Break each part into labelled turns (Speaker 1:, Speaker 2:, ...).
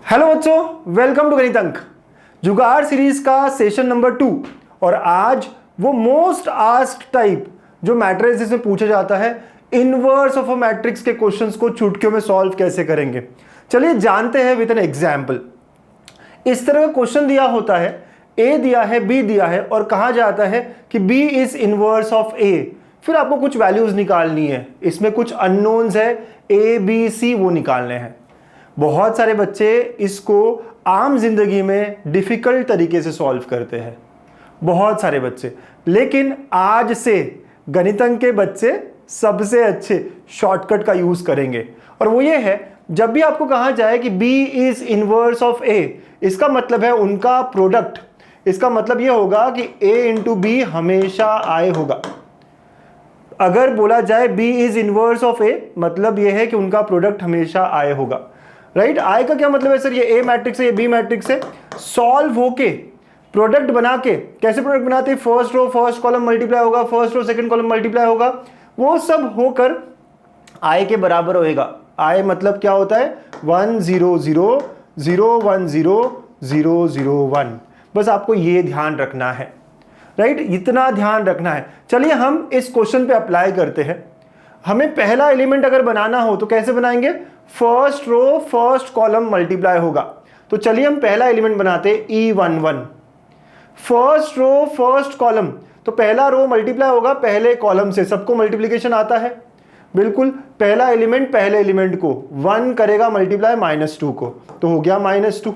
Speaker 1: Hello बच्चों, welcome to गणित अंक जुगाड़ सीरीज का सेशन नंबर 2। और आज वो मोस्ट आस्क्ड टाइप जो मैट्रिसेस में पूछा जाता है, इनवर्स ऑफ अ मैट्रिक्स के क्वेश्चंस को चुटकियों में सॉल्व कैसे करेंगे। चलिए जानते हैं विद एन एग्जाम्पल। इस तरह का क्वेश्चन दिया होता है, ए दिया है, बी दिया है और कहा जाता है कि बी इज इनवर्स ऑफ ए। फिर आपको कुछ वैल्यूज निकालनी है, इसमें कुछ अननोन्स है, ए बी सी, वो निकालने हैं। बहुत सारे बच्चे इसको आम जिंदगी में डिफिकल्ट तरीके से सॉल्व करते हैं, बहुत सारे बच्चे। लेकिन आज से गणितंक के बच्चे सबसे अच्छे शॉर्टकट का यूज करेंगे, और वो ये है, जब भी आपको कहा जाए कि B is inverse of A, इसका मतलब है उनका प्रोडक्ट। इसका मतलब ये होगा कि A इंटू बी हमेशा I होगा। अगर बोला जाए B is inverse of A, मतलब ये है कि उनका प्रोडक्ट हमेशा I होगा। राइट, आई का क्या मतलब है सर, ये ए मैट्रिक्स है, ये बी मैट्रिक्स है, सॉल्व होके प्रोडक्ट बना के, कैसे प्रोडक्ट बनाते हैं, first row first column multiply होगा, first row second column multiply होगा, वो सब होकर आई के बराबर होएगा। आई मतलब क्या होता है, 1 0 0 0 1 0 0 0 1। बस आपको ये ध्यान रखना है, राइट, इतना ध्यान रखना है। चलिए हम इस क्वेश्चन पे अप्लाई करते हैं। हमें पहला एलिमेंट अगर बनाना हो तो कैसे बनाएंगे, first row first column multiply होगा। तो चलिए हम पहला एलिमेंट बनाते हैं E11। First row first column, तो पहला रो मल्टीप्लाई होगा पहले कॉलम से, सबको मल्टीप्लिकेशन आता है बिल्कुल। पहला एलिमेंट पहले एलिमेंट को 1 करेगा मल्टीप्लाई -2 को, तो हो गया -2।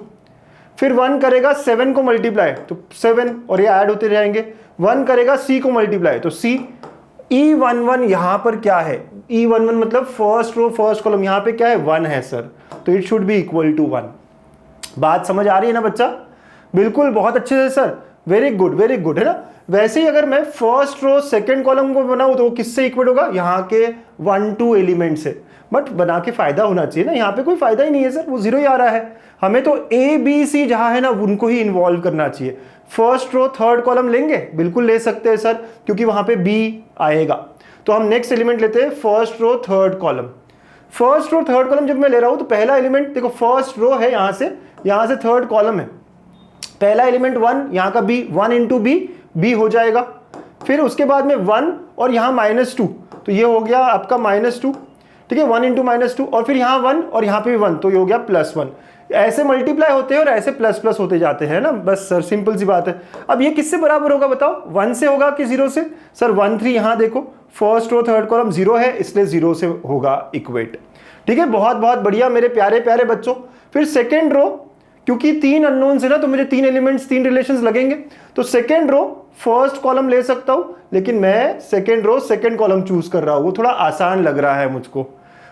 Speaker 1: फिर 1 करेगा 7 को मल्टीप्लाई, तो 7, और ये ऐड होते रहेंगे। 1 करेगा C को मल्टीप्लाई, तो C। E11 यहां पर क्या है, E11 मतलब फर्स्ट रो फर्स्ट कॉलम, यहां पे क्या है, 1 है सर, तो it should be equal to 1। बात समझ आ रही है ना बच्चा, बिल्कुल, बहुत अच्छे से सर, वेरी गुड है ना। वैसे ही अगर मैं फर्स्ट रो सेकंड कॉलम को बनाऊं तो वो किससे इक्वल होगा, यहाँ के 1 2 एलिमेंट से। बट बना के फायदा होना चाहिए ना, यहाँ पे कोई फायदा ही नहीं है सर, वो 0 ही आ रहा है। हमें तो ए बी सी जहां है ना उनको ही इन्वॉल्व करना चाहिए। फर्स्ट रो थर्ड कॉलम लेंगे, बिल्कुल ले सकते हैं सर, क्योंकि वहां पे बी आएगा। तो हम नेक्स्ट एलिमेंट लेते हैं first row third column. First row third column जब मैं ले रहा हूं तो पहला एलिमेंट देखो, फर्स्ट रो है यहां से थर्ड कॉलम है, पहला एलिमेंट 1, यहां का बी, 1 इंटू बी हो जाएगा। फिर उसके बाद में 1 और यहां -2, तो ये हो गया आपका -2, ठीक है, 1 इंटू -2, और फिर यहाँ 1 और यहाँ पे भी 1, तो ये हो गया +1। ऐसे मल्टीप्लाई होते हैं और ऐसे प्लस होते जाते हैं ना, बस सर सिंपल सी बात है। अब ये किससे बराबर होगा बताओ, 1 से होगा कि 0 से? सर 1 3, यहाँ देखो फर्स्ट रो थर्ड कॉलम 0 है, इसलिए 0 से होगा इक्वेट। ठीक है, बहुत बहुत बढ़िया मेरे प्यारे प्यारे बच्चों। फिर सेकेंड रो, क्योंकि 3 अननोन्स है ना, तो मुझे 3 एलिमेंट्स 3 रिलेशंस लगेंगे, तो सेकेंड रो फर्स्ट कॉलम ले सकता हूं, लेकिन मैं second row second column choose कर रहा हूं, वो थोड़ा आसान लग रहा है मुझको।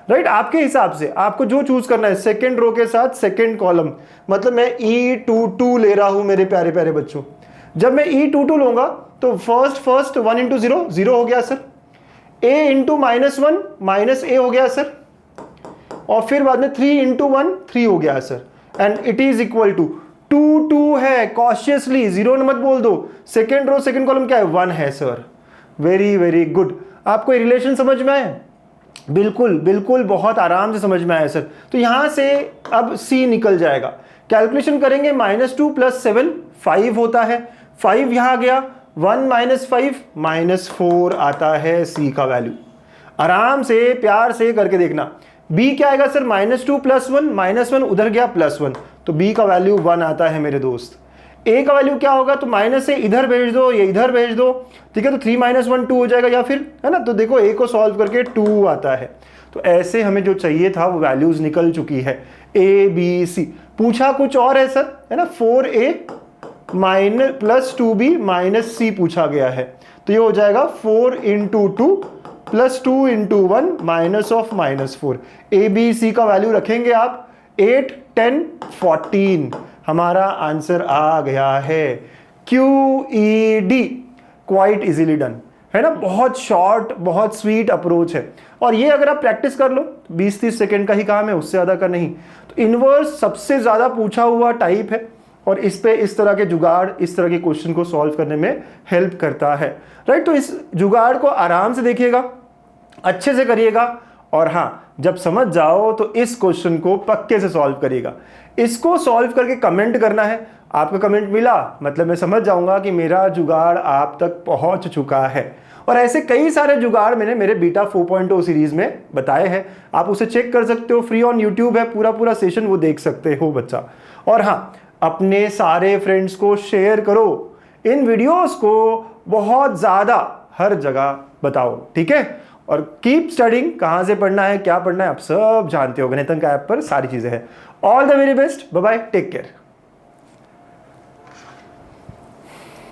Speaker 1: राइट, आपके हिसाब से आपको जो चूज करना है, सेकेंड रो के साथ सेकेंड कॉलम, मतलब मैं E22 ले रहा हूं मेरे प्यारे प्यारे बच्चों। जब मैं E22 लूंगा तो फर्स्ट 1 इंटू 0 0 हो गया सर, A इंटू -1 -A हो गया सर, और फिर बाद में 3 इंटू 1 3 हो गया sir, and it is equal to 2 2 है, कॉशियसली 0 मत बोल दो। सेकेंड रो सेकेंड कॉलम क्या है, 1 है सर। वेरी गुड, आपको ये रिलेशन समझ में आया? बिल्कुल बहुत आराम से समझ में आया सर। तो यहां से अब C निकल जाएगा, कैलकुलेशन करेंगे, -2 + 7 5 होता है, 5 यहां गया, 1 - 5 -4 आता है C का वैल्यू। आराम से प्यार से करके देखना। B क्या आएगा सर, -2 + 1 -1 उधर गया +1, तो B का वैल्यू 1 आता है मेरे दोस्त। A का वैल्यू क्या होगा, तो -से इधर भेज दो, ये इधर भेज दो, ठीक है, तो 3 - 1 2 हो जाएगा, या फिर है ना, तो देखो A को सॉल्व करके 2 आता है। तो ऐसे हमें जो चाहिए था वो वैल्यूज निकल चुकी है, A B C। पूछा कुछ और है सर, है ना, 4A + 2B - C पूछा गया है, तो ये हो जाएगा 4 into 2 + 2 into 1 -4। A B C का वैल्यू रखेंगे आप, 8 10 14, हमारा आंसर आ गया है QED। क्वाइट इजीली डन, है ना, बहुत शॉर्ट बहुत स्वीट अप्रोच है। और ये अगर आप प्रैक्टिस कर लो, 20-30 सेकेंड का ही काम है, उससे ज़्यादा का नहीं। तो इनवर्स सबसे ज़्यादा पूछा हुआ टाइप है, और इस पे इस तरह के जुगाड़, इस तरह के क्वेश्चन को सॉल्व करने में हेल्प करता है। राइट, तो इस जुगाड़ को आराम से देखिएगा, अच्छे से करिएगा, और हाँ, जब समझ जाओ तो इस क्वेश्चन को पक्के से सॉल्व करिएगा। इसको सॉल्व करके कमेंट करना है। आपका कमेंट मिला मतलब मैं समझ जाऊंगा कि मेरा जुगाड़ आप तक पहुंच चुका है। और ऐसे कई सारे जुगाड़ मैंने मेरे बीटा 4.0 सीरीज में बताए हैं, आप उसे चेक कर सकते हो, फ्री ऑन यूट्यूब है, पूरा सेशन वो देख सकते हो बच्चा। और हाँ, अपने सारे फ्रेंड्स को शेयर करो, इन वीडियोस को बहुत ज्यादा हर जगह बताओ, ठीक है। और कीप स्टडिंग, कहां से पढ़ना है क्या पढ़ना है आप सब जानते हो, गणितंक ऐप पर सारी चीजें हैं। All the very best, bye bye, take care.